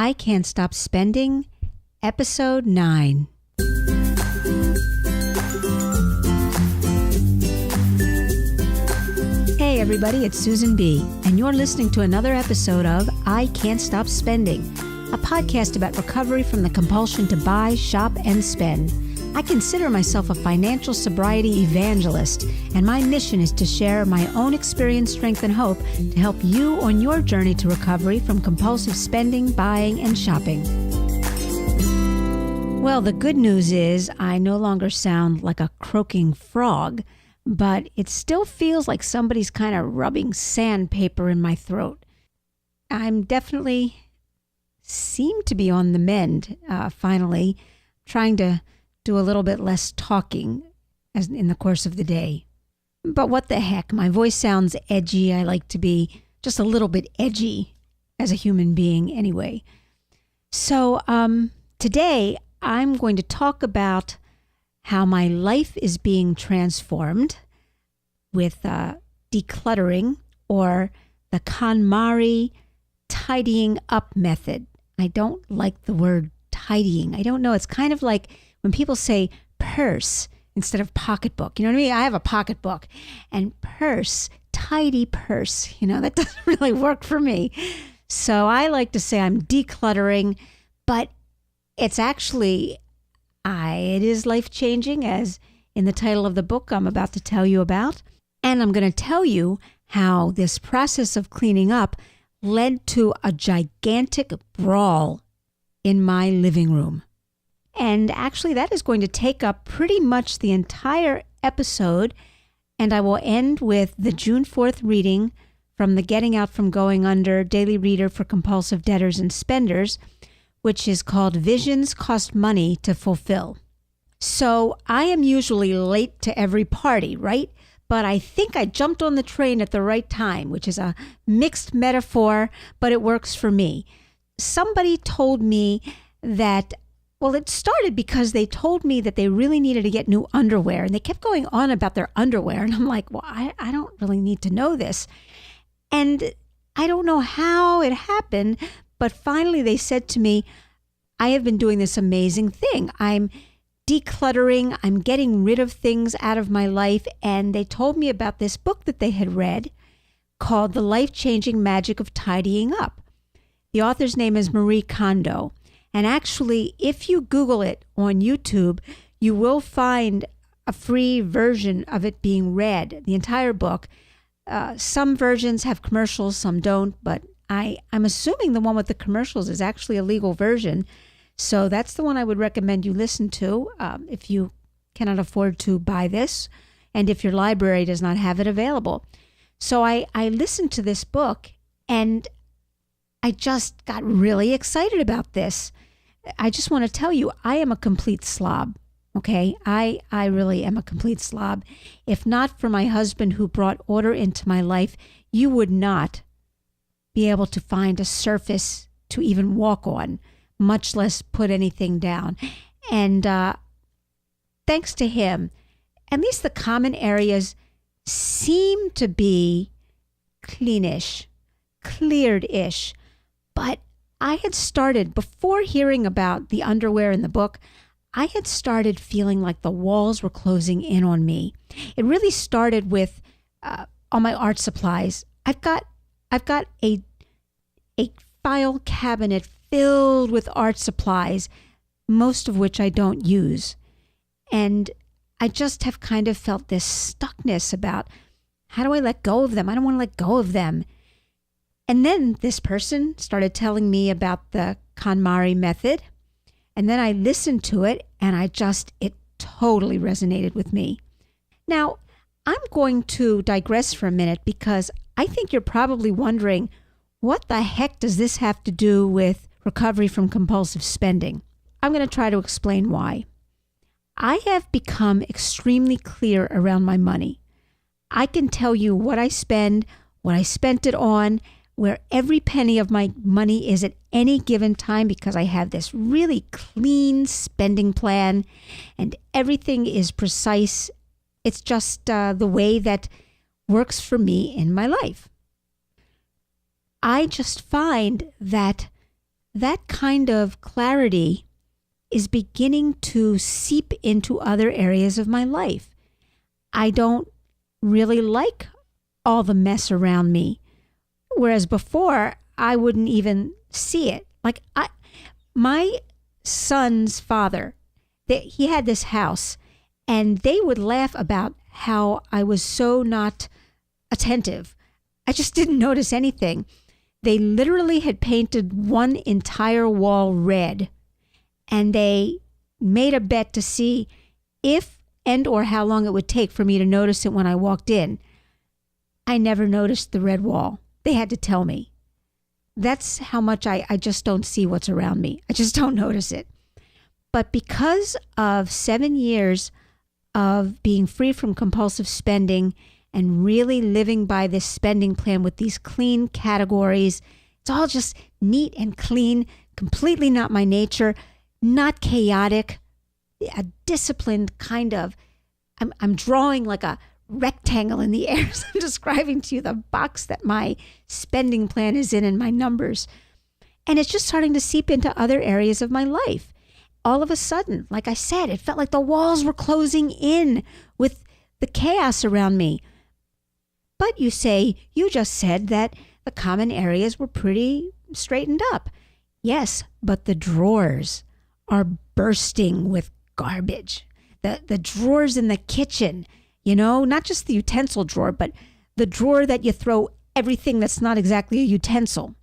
I Can't Stop Spending, Episode 9. Hey everybody, it's Susan B., and you're listening to another episode of I Can't Stop Spending, a podcast about recovery from the compulsion to buy, shop, and spend. I consider myself a financial sobriety evangelist, and my mission is to share my own experience, strength, and hope to help you on your journey to recovery from compulsive spending, buying, and shopping. Well, the good news is I no longer sound like a croaking frog, but it still feels like somebody's kind of rubbing sandpaper in my throat. I'm definitely seem to be on the mend, finally, trying to do a little bit less talking as in the course of the day. But what the heck, my voice sounds edgy. I like to be just a little bit edgy as a human being anyway. So today I'm going to talk about how my life is being transformed with decluttering, or the KonMari tidying up method. I don't like the word tidying. I don't know. It's kind of like when people say purse instead of pocketbook. You know what I mean? I have a pocketbook, and purse, tidy purse, that doesn't really work for me. So I like to say I'm decluttering, but it's actually, it is life-changing, as in the title of the book I'm about to tell you about. And I'm going to tell you how this process of cleaning up led to a gigantic brawl in my living room. And actually, that is going to take up pretty much the entire episode. And I will end with the June 4th reading from the Getting Out from Going Under Daily Reader for Compulsive Debtors and Spenders, which is called Visions Cost Money to Fulfill. So I am usually late to every party, right? But I think I jumped on the train at the right time, which is a mixed metaphor, but it works for me. Somebody told me that, well, it started because they told me that they really needed to get new underwear, and they kept going on about their underwear. And I'm like, well, I don't really need to know this. And I don't know how it happened, but finally they said to me, I have been doing this amazing thing. I'm decluttering. I'm getting rid of things out of my life. And they told me about this book that they had read called The Life-Changing Magic of Tidying Up. The author's name is Marie Kondo. And actually, if you Google it on YouTube, you will find a free version of it being read, the entire book. Some versions have commercials, some don't, but I'm assuming the one with the commercials is actually a legal version. So that's the one I would recommend you listen to if you cannot afford to buy this, and if your library does not have it available. So I listened to this book, and I just got really excited about this. I just want to tell you, I am a complete slob, okay? I really am a complete slob. If not for my husband who brought order into my life, you would not be able to find a surface to even walk on, much less put anything down. And thanks to him, at least the common areas seem to be cleanish, cleared-ish. But I had started, before hearing about the underwear in the book, I had started feeling like the walls were closing in on me. It really started with all my art supplies. I've got a file cabinet filled with art supplies, most of which I don't use. And I just have kind of felt this stuckness about, how do I let go of them? I don't want to let go of them. And then this person started telling me about the KonMari method. And then I listened to it, and it totally resonated with me. Now, I'm going to digress for a minute, because I think you're probably wondering, what the heck does this have to do with recovery from compulsive spending? I'm going to try to explain why. I have become extremely clear around my money. I can tell you what I spend, what I spent it on, where every penny of my money is at any given time, because I have this really clean spending plan and everything is precise. It's just the way that works for me in my life. I just find that that kind of clarity is beginning to seep into other areas of my life. I don't really like all the mess around me, whereas before I wouldn't even see it. My son's father, he had this house, and they would laugh about how I was so not attentive. I just didn't notice anything. They literally had painted one entire wall red, and they made a bet to see if and or how long it would take for me to notice it when I walked in. I never noticed the red wall. They had to tell me. That's how much I just don't see what's around me. I just don't notice it. But because of 7 years of being free from compulsive spending and really living by this spending plan with these clean categories, it's all just neat and clean, completely not my nature, not chaotic, a disciplined kind of, I'm drawing like a rectangle in the air as I'm describing to you the box that my spending plan is in and my numbers. And it's just starting to seep into other areas of my life. All of a sudden, like I said, it felt like the walls were closing in with the chaos around me. But you just said that the common areas were pretty straightened up. Yes, but the drawers are bursting with garbage. The drawers in the kitchen, not just the utensil drawer, but the drawer that you throw everything that's not exactly a utensil.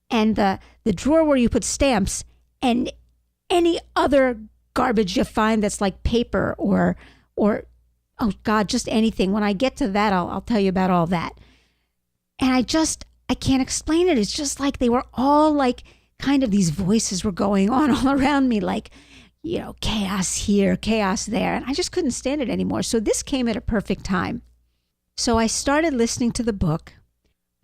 And the drawer where you put stamps and any other garbage you find that's like paper or oh God, just anything. When I get to that, I'll tell you about all that. And I can't explain it. It's just like they were all like kind of these voices were going on all around me, like, chaos here, chaos there. And I just couldn't stand it anymore. So this came at a perfect time. So I started listening to the book.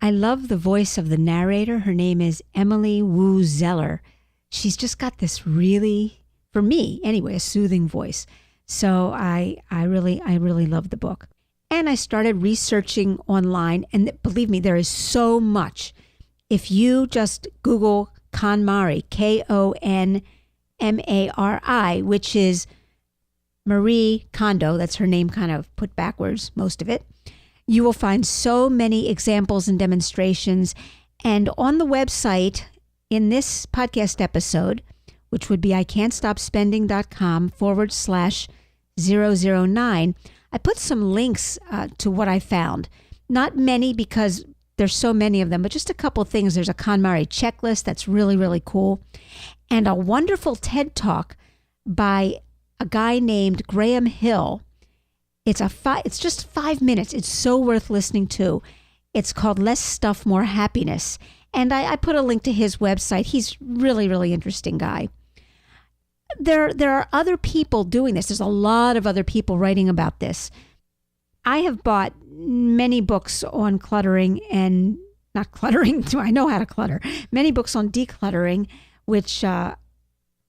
I love the voice of the narrator. Her name is Emily Wu Zeller. She's just got this really, for me anyway, a soothing voice. So I really love the book. And I started researching online, and believe me, there is so much. If you just Google KonMari, KonMari, which is Marie Kondo, that's her name kind of put backwards, most of it, you will find so many examples and demonstrations. And on the website, in this podcast episode, which would be ican'tstopspending.com/009, I put some links to what I found. Not many because there's so many of them, but just a couple things. There's a KonMari checklist that's really, really cool. And a wonderful TED Talk by a guy named Graham Hill. It's just 5 minutes. It's so worth listening to. It's called Less Stuff, More Happiness. And I put a link to his website. He's really, really interesting guy. There are other people doing this. There's a lot of other people writing about this. I have bought many books on cluttering and not cluttering. I know how to clutter. Many books on decluttering, which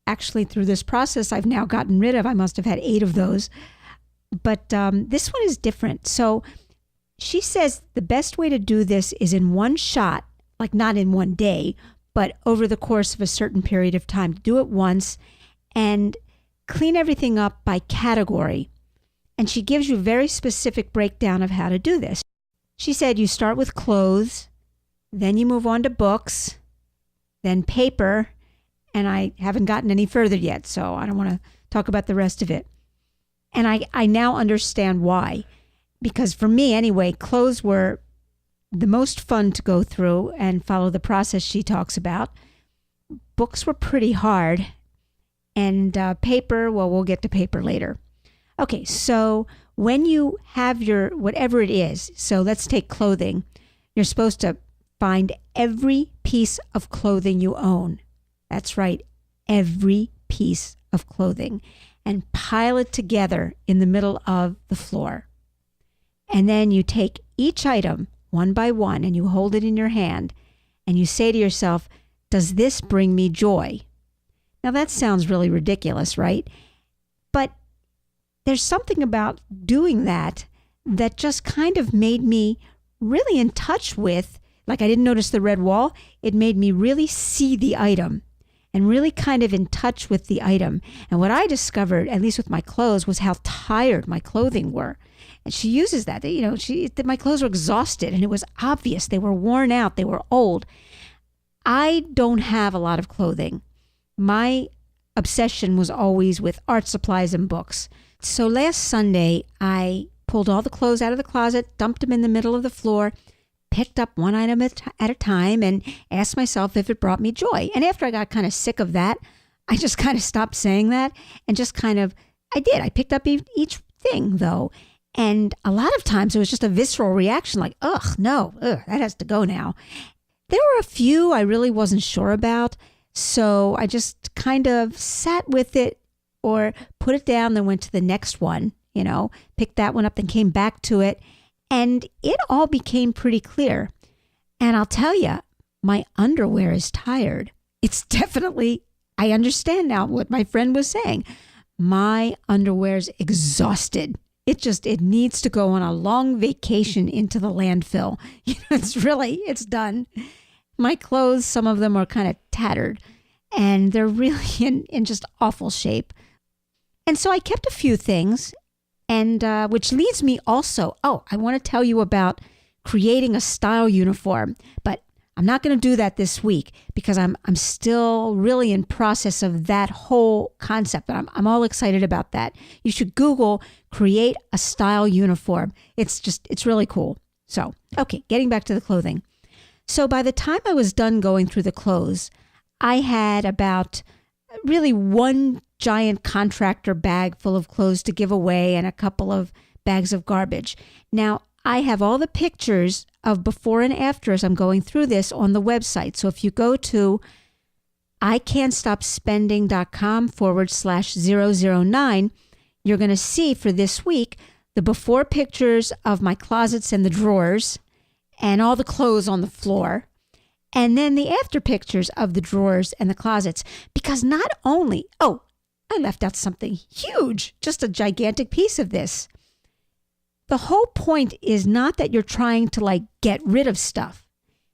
actually through this process I've now gotten rid of. I must have had 8 of those. But this one is different. So she says the best way to do this is in one shot, like not in one day, but over the course of a certain period of time. Do it once and clean everything up by category. And she gives you a very specific breakdown of how to do this. She said you start with clothes, then you move on to books, then paper, and I haven't gotten any further yet, so I don't want to talk about the rest of it. And I now understand why. Because for me anyway, clothes were the most fun to go through and follow the process she talks about. Books were pretty hard. And paper, well, we'll get to paper later. Okay, so when you have your, whatever it is, so let's take clothing, you're supposed to find every piece of clothing you own. That's right, every piece of clothing, and pile it together in the middle of the floor. And then you take each item one by one and you hold it in your hand and you say to yourself, does this bring me joy? Now that sounds really ridiculous, right? But there's something about doing that just kind of made me really in touch with, like I didn't notice the red wall. It made me really see the item. and really kind of in touch with the item. And what I discovered, at least with my clothes, was how tired my clothing were. And she uses that. My clothes were exhausted, and it was obvious. They were worn out. They were old. I don't have a lot of clothing. My obsession was always with art supplies and books. So last Sunday, I pulled all the clothes out of the closet, dumped them in the middle of the floor, picked up one item at a time, and asked myself if it brought me joy. And after I got kind of sick of that, I just kind of stopped saying that and just I did. I picked up each thing, though. And a lot of times it was just a visceral reaction like, that has to go now. There were a few I really wasn't sure about. So I just kind of sat with it or put it down, then went to the next one, picked that one up, then came back to it. And it all became pretty clear. And I'll tell you, my underwear is tired. It's definitely, I understand now what my friend was saying. My underwear's exhausted. It needs to go on a long vacation into the landfill. It's done. My clothes, some of them are kind of tattered, and they're really in just awful shape. And so I kept a few things, and which leads me also, I want to tell you about creating a style uniform, but I'm not going to do that this week because I'm still really in process of that whole concept. But I'm all excited about that. You should Google create a style uniform. It's really cool. So, okay, getting back to the clothing. So by the time I was done going through the clothes, I had about really one giant contractor bag full of clothes to give away and a couple of bags of garbage. Now, I have all the pictures of before and after as I'm going through this on the website. So if you go to ican'tstopspending.com/009, you're going to see for this week the before pictures of my closets and the drawers and all the clothes on the floor. And then the after pictures of the drawers and the closets. Because not only, I left out something huge, just a gigantic piece of this. The whole point is not that you're trying to get rid of stuff.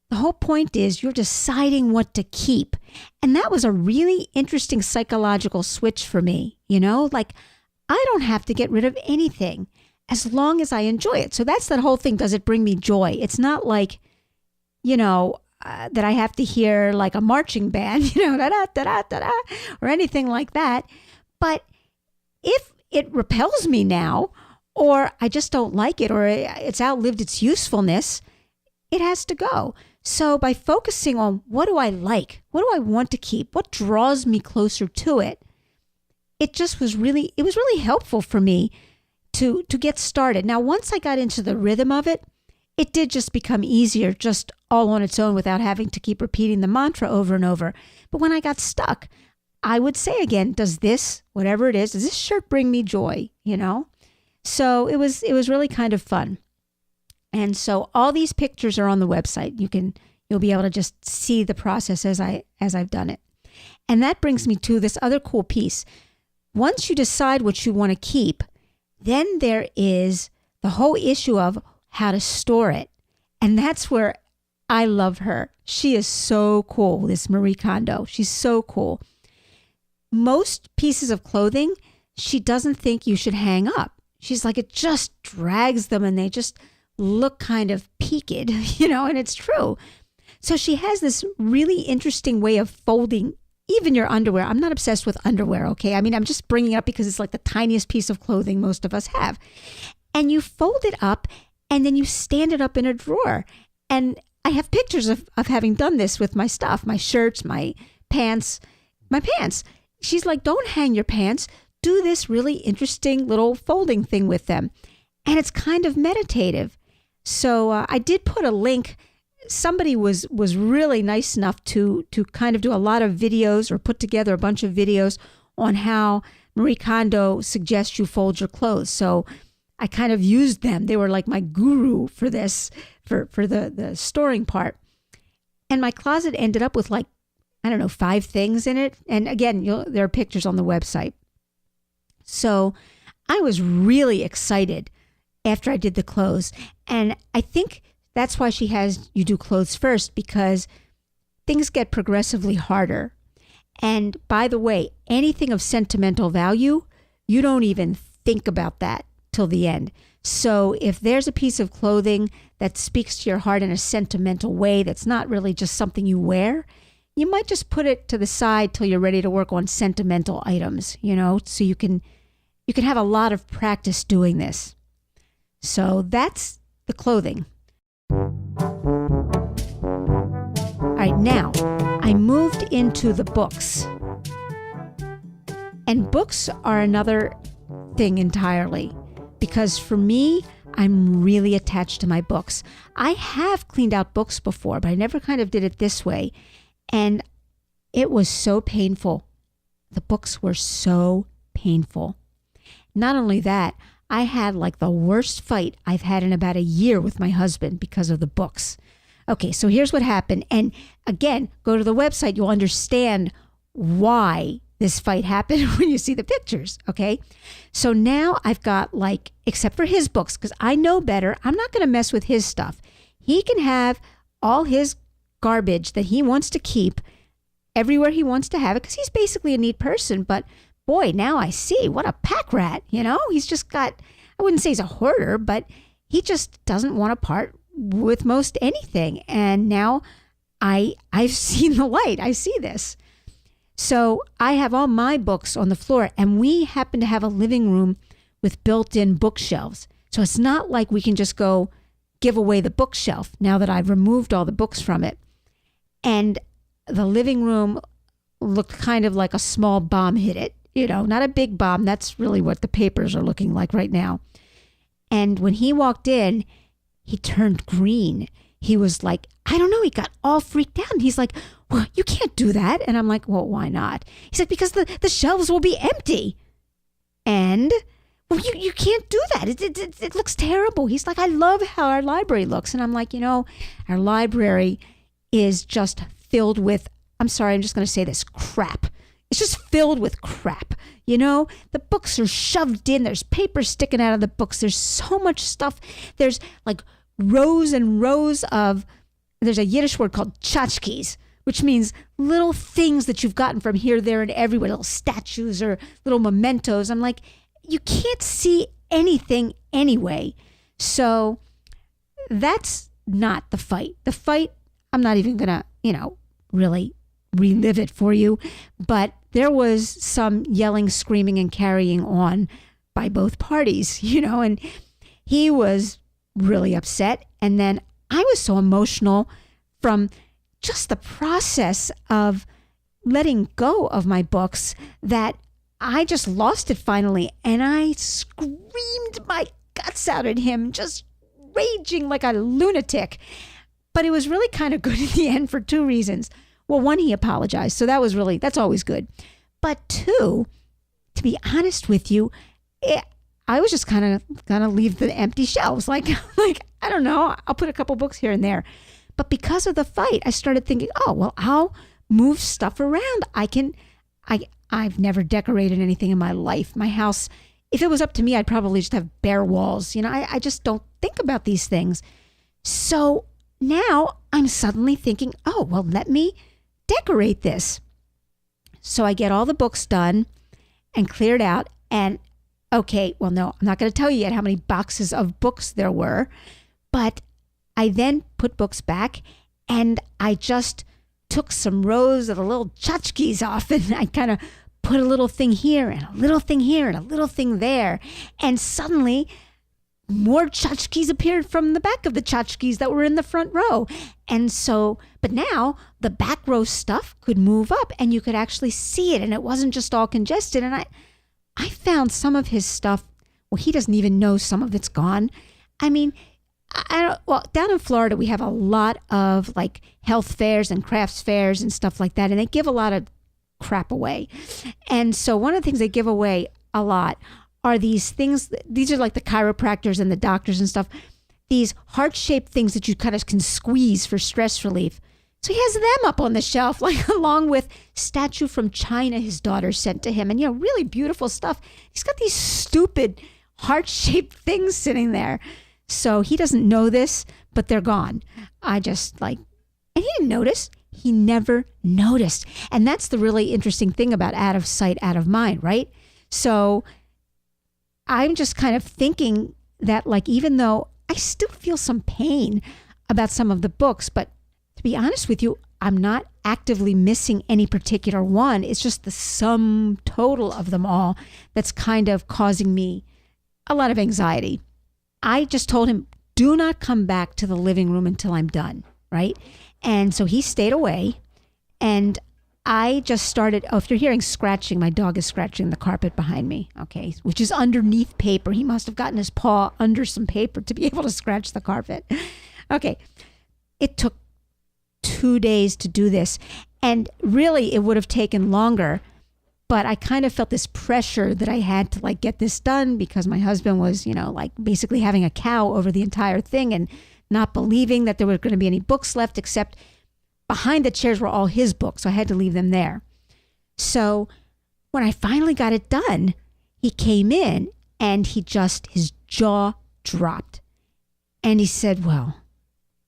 The whole point is you're deciding what to keep. And that was a really interesting psychological switch for me. I don't have to get rid of anything as long as I enjoy it. So that's that whole thing. Does it bring me joy? It's not like, that I have to hear like a marching band, da-da-da-da-da-da, or anything like that. But if it repels me now, or I just don't like it, or it's outlived its usefulness, it has to go. So by focusing on what do I like, what do I want to keep, what draws me closer to it, it was really helpful for me to get started. Now, once I got into the rhythm of it, it did just become easier just all on its own without having to keep repeating the mantra over and over. But when I got stuck, I would say again, does this, whatever it is, does this shirt bring me joy, So it was really kind of fun. And so all these pictures are on the website. You'll be able to just see the process as I've done it. And that brings me to this other cool piece. Once you decide what you want to keep, then there is the whole issue of how to store it. And that's where I love her. She is so cool, this Marie Kondo. She's so cool. Most pieces of clothing, she doesn't think you should hang up. She's like, it just drags them and they just look kind of peaked, and it's true. So she has this really interesting way of folding even your underwear. I'm not obsessed with underwear, okay? I mean, I'm just bringing it up because it's like the tiniest piece of clothing most of us have. And you fold it up and then you stand it up in a drawer. And I have pictures of having done this with my stuff, my shirts, my pants. She's like, don't hang your pants. Do this really interesting little folding thing with them. And it's kind of meditative. So I did put a link. Somebody was really nice enough to kind of do a lot of videos or put together a bunch of videos on how Marie Kondo suggests you fold your clothes. So I kind of used them. They were like my guru for this, for the storing part. And my closet ended up with 5 things in it. And again, there are pictures on the website. So I was really excited after I did the clothes. And I think that's why she has you do clothes first, because things get progressively harder. And by the way, anything of sentimental value, you don't even think about that till the end. So if there's a piece of clothing that speaks to your heart in a sentimental way, that's not really just something you wear, you might just put it to the side till you're ready to work on sentimental items, so you can have a lot of practice doing this. So that's the clothing. All right, now I moved into the books. And books are another thing entirely, because for me, I'm really attached to my books. I have cleaned out books before, but I never kind of did it this way. And it was so painful. The books were so painful. Not only that, I had like the worst fight I've had in about a year with my husband because of the books. Okay, so here's what happened. And again, go to the website. You'll understand why this fight happened when you see the pictures, okay? So now I've got except for his books, because I know better, I'm not going to mess with his stuff. He can have all his garbage that he wants to keep everywhere he wants to have it, because he's basically a neat person. But boy, now I see what a pack rat, He's just got, I wouldn't say he's a hoarder, but he just doesn't want to part with most anything. And now I've seen the light. I see this. So I have all my books on the floor, and we happen to have a living room with built-in bookshelves. So it's not like we can just go give away the bookshelf now that I've removed all the books from it. And the living room looked kind of like a small bomb hit it, not a big bomb. That's really what the papers are looking like right now. And when he walked in, he turned green. He was like, I don't know, he got all freaked out. And he's like, well, you can't do that. And I'm like, well, why not? He's like, because the shelves will be empty. And, well, you can't do that. It looks terrible. He's like, I love how our library looks. And I'm like, our library is just filled with, I'm sorry, I'm just going to say this, crap. It's just filled with crap. The books are shoved in. There's paper sticking out of the books. There's so much stuff. There's like rows and rows of, there's a Yiddish word called tchotchkes, which means little things that you've gotten from here, there, and everywhere, little statues or little mementos. I'm like, you can't see anything anyway. So that's not the fight. The fight, I'm not even going to, really relive it for you. But there was some yelling, screaming, and carrying on by both parties, and he was really upset. And then I was so emotional from just the process of letting go of my books that I just lost it finally. And I screamed my guts out at him, just raging like a lunatic. But it was really kind of good in the end for two reasons. Well, one, he apologized. So that's always good. But two, to be honest with you, I was just kind of going to leave the empty shelves. Like, I don't know, I'll put a couple books here and there. But because of the fight, I started thinking, oh, well, I'll move stuff around. I've never decorated anything in my life. My house, if it was up to me, I'd probably just have bare walls. I just don't think about these things. So now I'm suddenly thinking, oh, well, let me decorate this. So I get all the books done and cleared out. And okay, well, no, I'm not going to tell you yet how many boxes of books there were. But I then put books back, and I just took some rows of the little tchotchkes off, and I kind of put a little thing here and a little thing here and a little thing there. And suddenly more tchotchkes appeared from the back of the tchotchkes that were in the front row. And so, but now the back row stuff could move up and you could actually see it, and it wasn't just all congested. And I found some of his stuff, well, he doesn't even know some of it's gone. I mean, down in Florida, we have a lot of like health fairs and crafts fairs and stuff like that. And they give a lot of crap away. And so one of the things they give away a lot are these things. These are like the chiropractors and the doctors and stuff. These heart-shaped things that you kind of can squeeze for stress relief. So he has them up on the shelf, like along with statue from China his daughter sent to him. And, really beautiful stuff. He's got these stupid heart-shaped things sitting there. So he doesn't know this, but they're gone. And he didn't notice. he never noticed. And that's the really interesting thing about out of sight, out of mind, right? So I'm just kind of thinking that, like, even though I still feel some pain about some of the books, but to be honest with you, I'm not actively missing any particular one. It's just the sum total of them all that's kind of causing me a lot of anxiety. I just told him, do not come back to the living room until I'm done, right? And so he stayed away, and I just started, if you're hearing scratching, my dog is scratching the carpet behind me, okay, which is underneath paper. He must have gotten his paw under some paper to be able to scratch the carpet. Okay, it took 2 days to do this, and really it would have taken longer, but I kind of felt this pressure that I had to like get this done because my husband was, like basically having a cow over the entire thing and not believing that there were going to be any books left, except behind the chairs were all his books. So I had to leave them there. So when I finally got it done, he came in and his jaw dropped. And he said, well,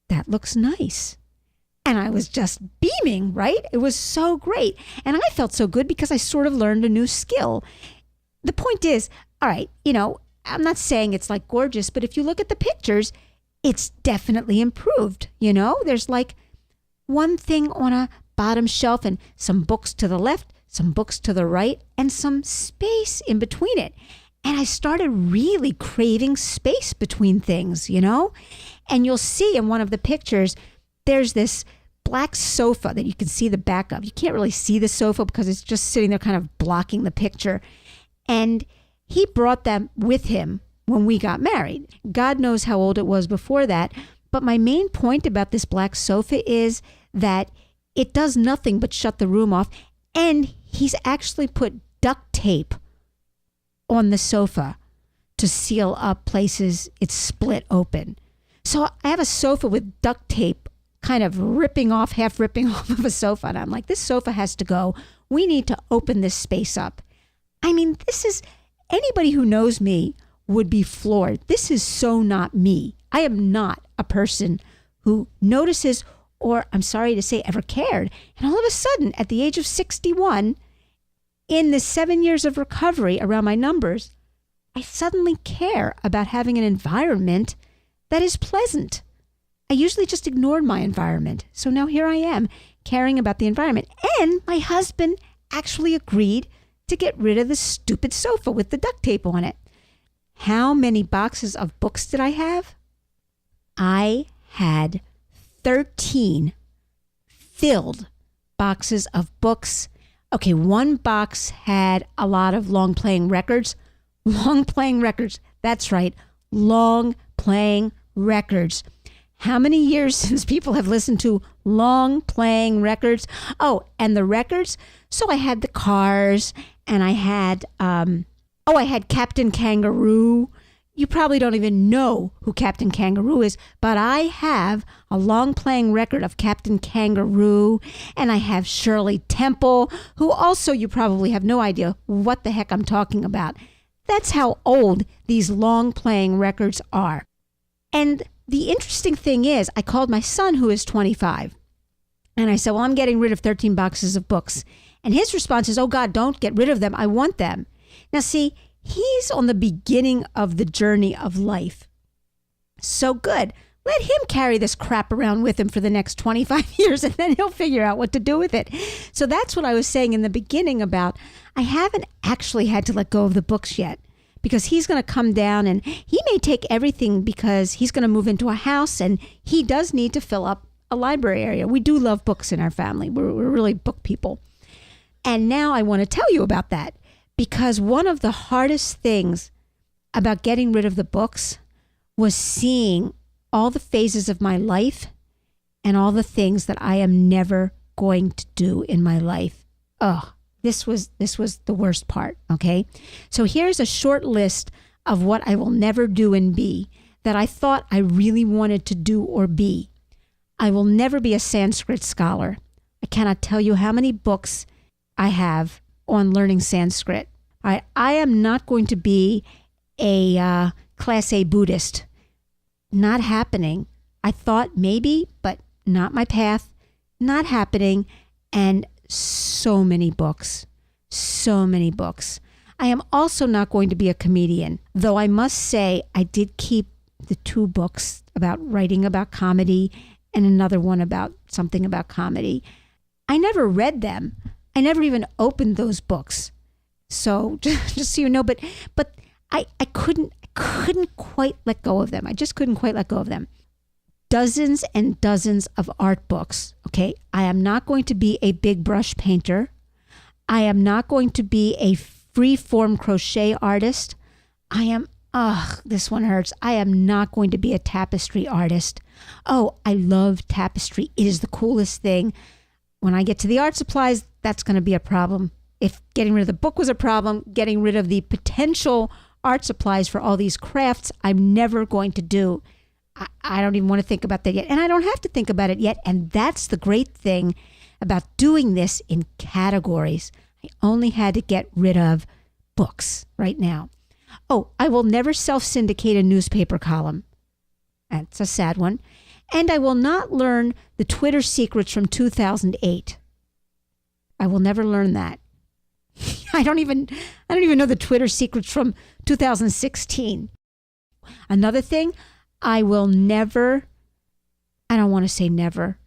that looks nice. And I was just beaming, right? It was so great. And I felt so good because I sort of learned a new skill. The point is, all right, I'm not saying it's like gorgeous, but if you look at the pictures, it's definitely improved. There's like one thing on a bottom shelf and some books to the left, some books to the right, and some space in between it. And I started really craving space between things, And you'll see in one of the pictures, there's this black sofa that you can see the back of. You can't really see the sofa because it's just sitting there kind of blocking the picture. And he brought them with him when we got married. God knows how old it was before that. But my main point about this black sofa is that it does nothing but shut the room off. And he's actually put duct tape on the sofa to seal up places it's split open. So I have a sofa with duct tape kind of half ripping off of a sofa. And I'm like, this sofa has to go. We need to open this space up. I mean, anybody who knows me would be floored. This is so not me. I am not a person who notices or, I'm sorry to say, ever cared. And all of a sudden, at the age of 61, in the 7 years of recovery around my numbers, I suddenly care about having an environment that is pleasant. I usually just ignored my environment. So now here I am caring about the environment. And my husband actually agreed to get rid of the stupid sofa with the duct tape on it. How many boxes of books did I have? I had 13 filled boxes of books. Okay, one box had a lot of long playing records. Long playing records. That's right. Long playing records. How many years since people have listened to long playing records? Oh, and the records. So I had the Cars, and I had, I had Captain Kangaroo. You probably don't even know who Captain Kangaroo is, but I have a long playing record of Captain Kangaroo, and I have Shirley Temple, who also you probably have no idea what the heck I'm talking about. That's how old these long playing records are. And the interesting thing is, I called my son, who is 25, and I said, well, I'm getting rid of 13 boxes of books. And his response is, oh God, don't get rid of them. I want them. Now see, he's on the beginning of the journey of life. So good. Let him carry this crap around with him for the next 25 years, and then he'll figure out what to do with it. So that's what I was saying in the beginning about, I haven't actually had to let go of the books yet, because he's going to come down and he may take everything because he's going to move into a house and he does need to fill up a library area. We do love books in our family. We're really book people. And now I want to tell you about that, because one of the hardest things about getting rid of the books was seeing all the phases of my life and all the things that I am never going to do in my life. Oh, this was the worst part, okay? So here's a short list of what I will never do and be that I thought I really wanted to do or be. I will never be a Sanskrit scholar. I cannot tell you how many books I have on learning Sanskrit. I am not going to be a Class A Buddhist. Not happening. I thought maybe, but not my path. not happening. And so many books, so many books. I am also not going to be a comedian, though I must say I did keep the 2 books about writing about comedy and another one about something about comedy. I never read them. I never even opened those books. So just so you know, but I couldn't quite let go of them. I just couldn't quite let go of them. Dozens and dozens of art books. Okay. I am not going to be a big brush painter. I am not going to be a free-form crochet artist. This one hurts. I am not going to be a tapestry artist. Oh, I love tapestry. It is the coolest thing. When I get to the art supplies, that's going to be a problem. If getting rid of the book was a problem, getting rid of the potential art supplies for all these crafts, I'm never going to do. I don't even want to think about that yet. And I don't have to think about it yet. And that's the great thing about doing this in categories. I only had to get rid of books right now. Oh, I will never self-syndicate a newspaper column. That's a sad one. And I will not learn the Twitter secrets from 2008. I will never learn that. I don't even know the Twitter secrets from 2016. Another thing, I don't want to say never.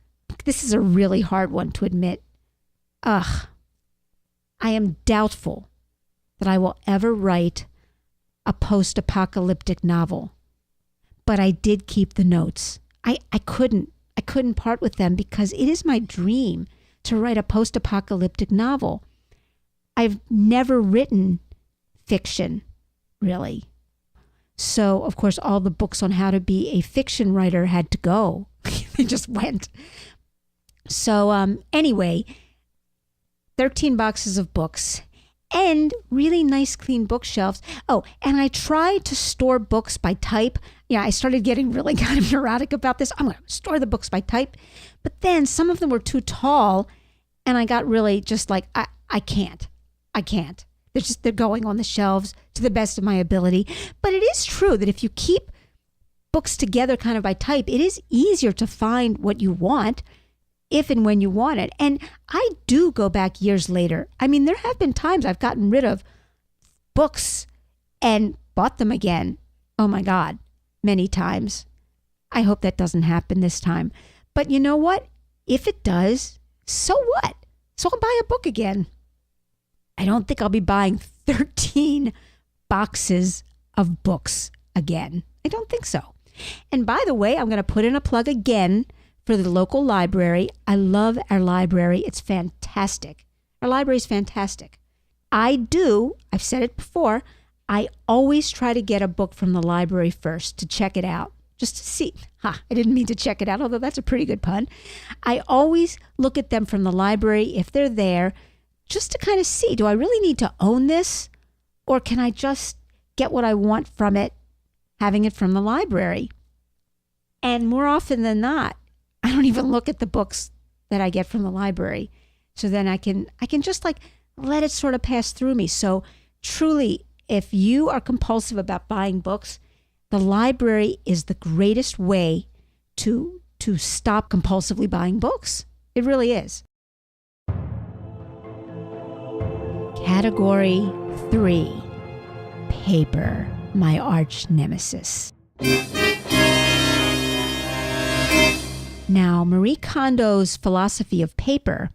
This is a really hard one to admit. I am doubtful that I will ever write a post-apocalyptic novel. But I did keep the notes. I couldn't part with them because it is my dream to write a post-apocalyptic novel. I've never written fiction, really. So, of course, all the books on how to be a fiction writer had to go. They just went. So, anyway, 13 boxes of books and really nice, clean bookshelves. Oh, and I tried to store books by type. Yeah, I started getting really kind of neurotic about this. I'm going to store the books by type. But then some of them were too tall, and I got really just like, I can't. They're going on the shelves to the best of my ability. But it is true that if you keep books together kind of by type, it is easier to find what you want if and when you want it. And I do go back years later. I mean, there have been times I've gotten rid of books and bought them again. Oh my God, many times. I hope that doesn't happen this time. But you know what? If it does, so what? So I'll buy a book again. I don't think I'll be buying 13 boxes of books again. I don't think so. And by the way, I'm going to put in a plug again for the local library. I love our library. It's fantastic. Our library is fantastic. I've said it before, I always try to get a book from the library first to check it out, just to see. I didn't mean to check it out, although that's a pretty good pun. I always look at them from the library if they're there, just to kind of see, do I really need to own this? Or can I just get what I want from it, having it from the library? And more often than not, I don't even look at the books that I get from the library. So then I can just like let it sort of pass through me. So truly, if you are compulsive about buying books, the library is the greatest way to stop compulsively buying books. It really is. Category 3, paper, my arch nemesis. Now, Marie Kondo's philosophy of paper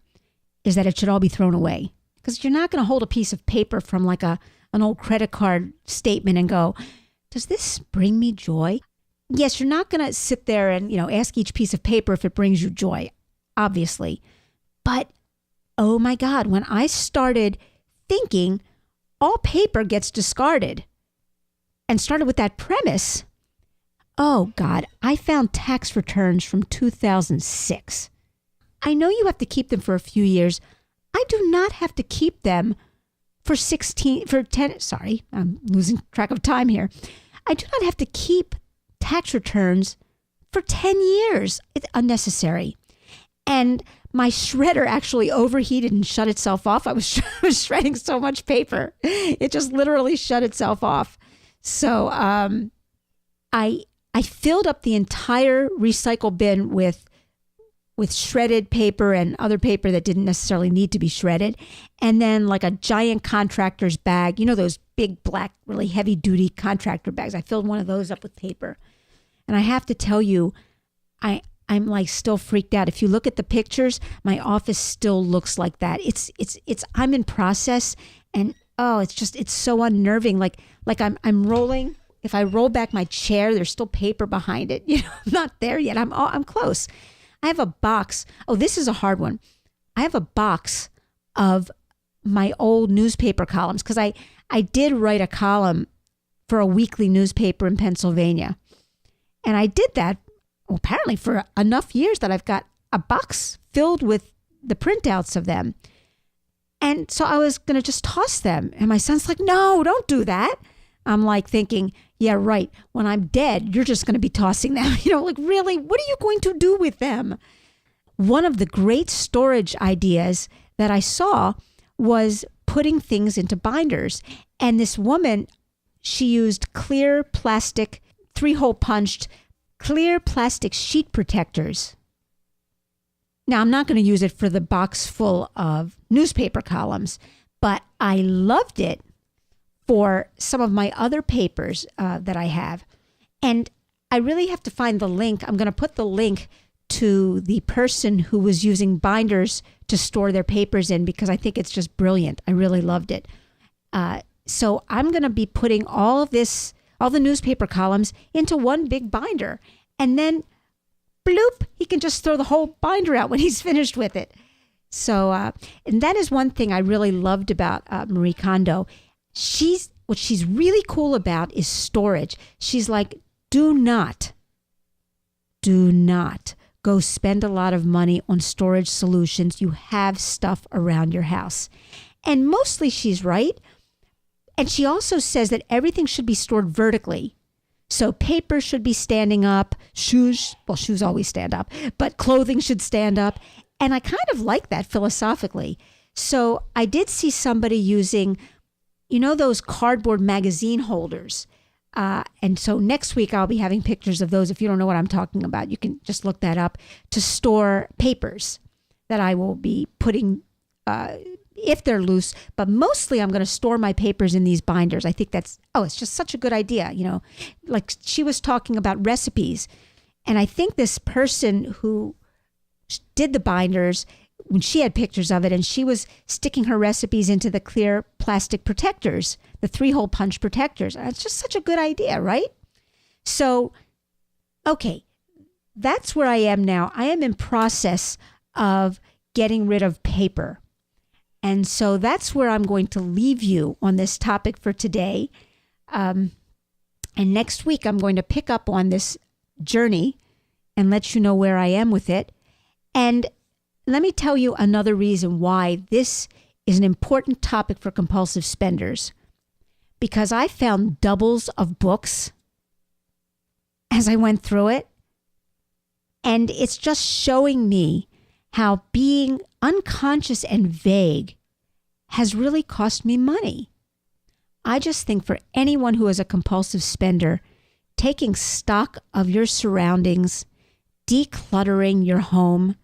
is that it should all be thrown away, because you're not going to hold a piece of paper from like an old credit card statement and go, does this bring me joy? Yes, you're not going to sit there and, ask each piece of paper if it brings you joy, obviously. But, oh my God, when I started thinking all paper gets discarded and started with that premise, oh God, I found tax returns from 2006. I know you have to keep them for a few years. I do not have to keep them for 10, sorry, I'm losing track of time here. I do not have to keep tax returns for 10 years. It's unnecessary. And my shredder actually overheated and shut itself off. I was shredding so much paper. It just literally shut itself off. So I filled up the entire recycle bin with with shredded paper and other paper that didn't necessarily need to be shredded. And then like a giant contractor's bag, you know, those big black, really heavy duty contractor bags. I filled one of those up with paper. And I have to tell you, I'm like still freaked out. If you look at the pictures, my office still looks like that. I'm in process, and it's so unnerving. Like I'm rolling. If I roll back my chair, there's still paper behind it. You know, I'm not there yet. I'm close. I have a box. Oh, this is a hard one. I have a box of my old newspaper columns because I did write a column for a weekly newspaper in Pennsylvania. And I did that apparently for enough years that I've got a box filled with the printouts of them. And so I was going to just toss them. And my son's like, no, don't do that. I'm like thinking, yeah, right. When I'm dead, you're just going to be tossing them. You know, like really, what are you going to do with them? One of the great storage ideas that I saw was putting things into binders. And this woman, she used clear plastic, 3-hole punched, clear plastic sheet protectors. Now, I'm not going to use it for the box full of newspaper columns, but I loved it for some of my other papers that I have. And I really have to find the link. I'm going to put the link to the person who was using binders to store their papers in because I think it's just brilliant. I really loved it. So I'm going to be putting all the newspaper columns into one big binder. And then, bloop, he can just throw the whole binder out when he's finished with it. So, and that is one thing I really loved about Marie Kondo. What she's really cool about is storage. She's like, do not go spend a lot of money on storage solutions. You have stuff around your house. And mostly she's right. And she also says that everything should be stored vertically. So paper should be standing up, shoes always stand up, but clothing should stand up. And I kind of like that philosophically. So I did see somebody using, you know, those cardboard magazine holders. And so next week I'll be having pictures of those. If you don't know what I'm talking about, you can just look that up, to store papers that I will be putting, if they're loose, but mostly I'm going to store my papers in these binders. I think it's just such a good idea. You know, like she was talking about recipes. And I think this person who did the binders, when she had pictures of it, and she was sticking her recipes into the clear plastic protectors, the 3-hole punch protectors. It's just such a good idea, right? So, okay, that's where I am now. I am in process of getting rid of paper. And so that's where I'm going to leave you on this topic for today. And next week, I'm going to pick up on this journey and let you know where I am with it. And let me tell you another reason why this is an important topic for compulsive spenders. Because I found doubles of books as I went through it. And it's just showing me how being unconscious and vague has really cost me money. I just think for anyone who is a compulsive spender, taking stock of your surroundings, decluttering your home,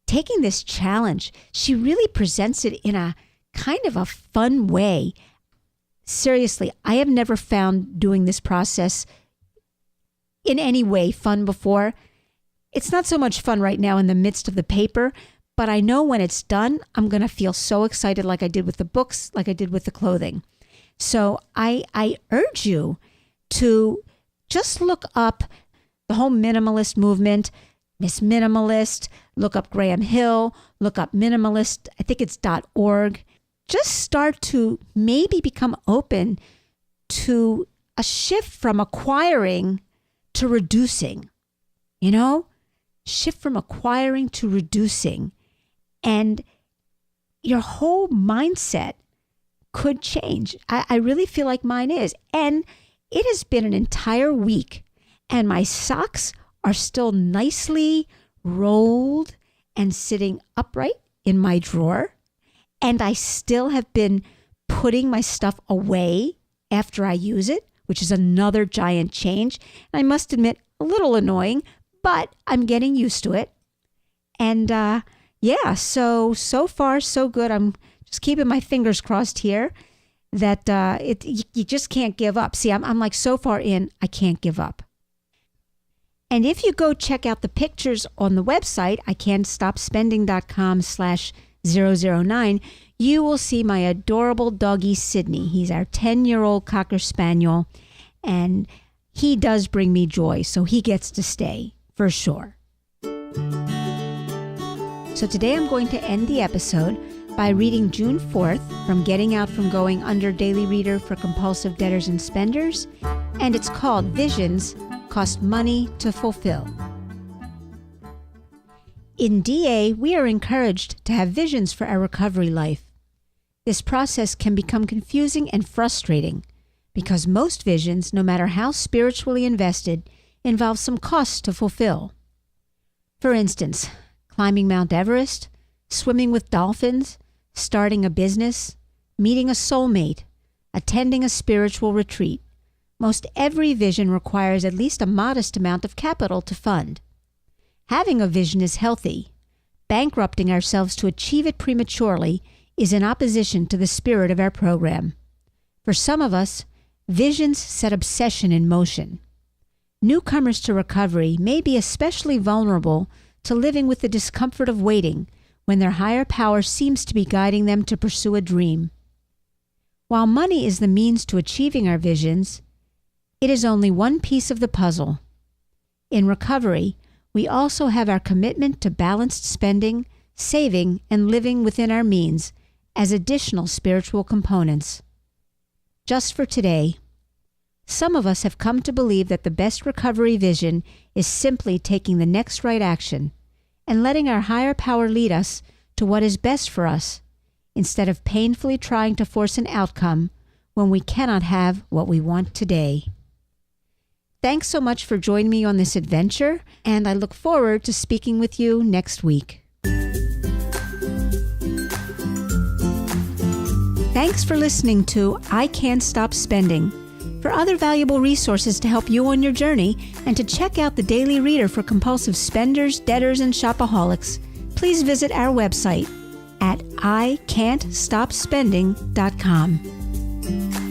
taking this challenge, she really presents it in a kind of a fun way. Seriously, I have never found doing this process in any way fun before. It's not so much fun right now in the midst of the paper, but I know when it's done, I'm going to feel so excited like I did with the books, like I did with the clothing. So I urge you to just look up the whole minimalist movement, Miss Minimalist, look up Graham Hill, look up minimalist, I think it's .org. Just start to maybe become open to a shift from acquiring to reducing, you know? Shift from acquiring to reducing. And your whole mindset could change. I really feel like mine is. And it has been an entire week, and my socks are still nicely rolled and sitting upright in my drawer. And I still have been putting my stuff away after I use it, which is another giant change. And I must admit, a little annoying, but I'm getting used to it. And so far, so good. I'm just keeping my fingers crossed here that you just can't give up. See, I'm like so far in, I can't give up. And if you go check out the pictures on the website, ican'tstopspending.com/009, you will see my adorable doggy, Sydney. He's our 10-year-old Cocker Spaniel, and he does bring me joy, so he gets to stay, for sure. So today I'm going to end the episode by reading June 4th from Getting Out from Going under Daily Reader for Compulsive Debtors and Spenders, and it's called Visions Cost Money to Fulfill. In DA, we are encouraged to have visions for our recovery life. This process can become confusing and frustrating because most visions, no matter how spiritually invested, involve some costs to fulfill. For instance, climbing Mount Everest, swimming with dolphins, starting a business, meeting a soulmate, attending a spiritual retreat. Most every vision requires at least a modest amount of capital to fund. Having a vision is healthy. Bankrupting ourselves to achieve it prematurely is in opposition to the spirit of our program. For some of us, visions set obsession in motion. Newcomers to recovery may be especially vulnerable to living with the discomfort of waiting when their higher power seems to be guiding them to pursue a dream. While money is the means to achieving our visions, it is only one piece of the puzzle. In recovery, we also have our commitment to balanced spending, saving, and living within our means as additional spiritual components. Just for today, some of us have come to believe that the best recovery vision is simply taking the next right action and letting our higher power lead us to what is best for us, instead of painfully trying to force an outcome when we cannot have what we want today. Thanks so much for joining me on this adventure, and I look forward to speaking with you next week. Thanks for listening to I Can't Stop Spending. For other valuable resources to help you on your journey and to check out the Daily Reader for compulsive spenders, debtors, and shopaholics, please visit our website at ican'tstopspending.com.